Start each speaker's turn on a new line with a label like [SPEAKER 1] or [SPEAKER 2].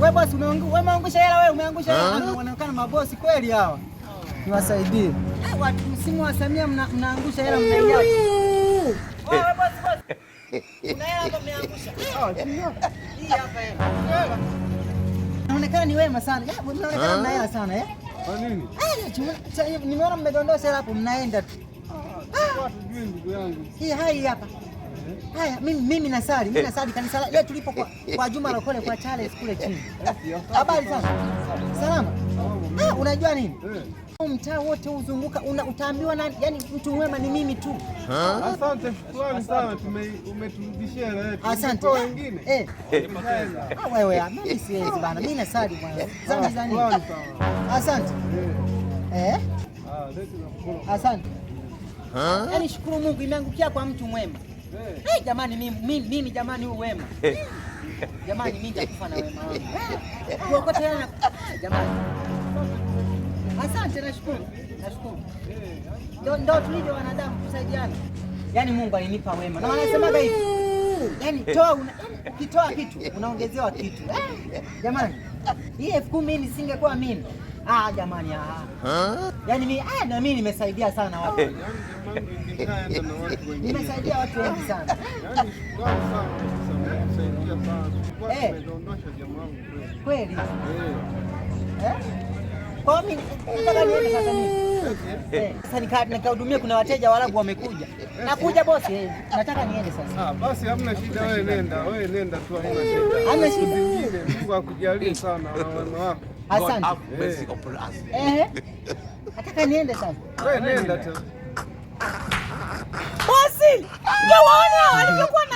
[SPEAKER 1] Wewe bosi umeangusha hela wewe, umeangusha hela. Wanaonekana mabosi kweli hawa. Niwasaidie. Watu msimu wa Samia mnaangusha hela mnaingia. Wewe bosi. Una hela hapa mmeangusha. Hii hapa hela. Naonekana ni wema sana. Unaonekana mna hela sana eh?
[SPEAKER 2] Kwa nini?
[SPEAKER 1] Nimeona mmedondosha hela hapo mnaenda tu.
[SPEAKER 2] Watu juu ndugu yangu.
[SPEAKER 1] Hii hapa. Haya, mimi nasali kanisa letu tulipo kwa Juma Lokole kwa Charles kule chini. Habari sana. Salama. Unajua nini? Mtaa wote uzunguka utaambiwa nani? Yaani mtu mwema ni mimi tu.
[SPEAKER 2] Asante, shukrani sana, umeturudishia hela yetu.
[SPEAKER 1] Asante.
[SPEAKER 2] Kwa wengine?
[SPEAKER 1] Wewe, mimi siwezi bana. Mimi nasali bwana. Zambi za nini? Asante. Asante. Yaani shukuru Mungu imeangukia kwa mtu mwema. Jamani mimi jamani huu wema. Jamani mimi nitakufa na wema wangu. Kuokota yana jamani. Asante nashukuru. Ndio tulivyo wanadamu kusaidiana. Yaani Mungu alinipa wema. Na wanasemaga hivi. Yaani ukitoa kitu unaongezewa kitu. Jamani. Hii 10,000 mimi nisingekuwa mimi. Jamani yaani mimi nimesaidia sana watu. Nimesaidia watu wengi sana. Kweli. Kwa mimi nataka niende sasa mimi. Sasa nikahudumia kuna wateja Waarabu wamekuja. Nakuja bosi, nataka niende sasa.
[SPEAKER 2] Basi hamna shida, wewe nenda tu hamna shida.
[SPEAKER 1] Hamna shida.
[SPEAKER 2] Mungu akujalie sana na wema wako.
[SPEAKER 1] Asante. Nataka niende sasa.
[SPEAKER 2] Wewe nenda tu.
[SPEAKER 1] Bosi, ndio waona walivyokuwa na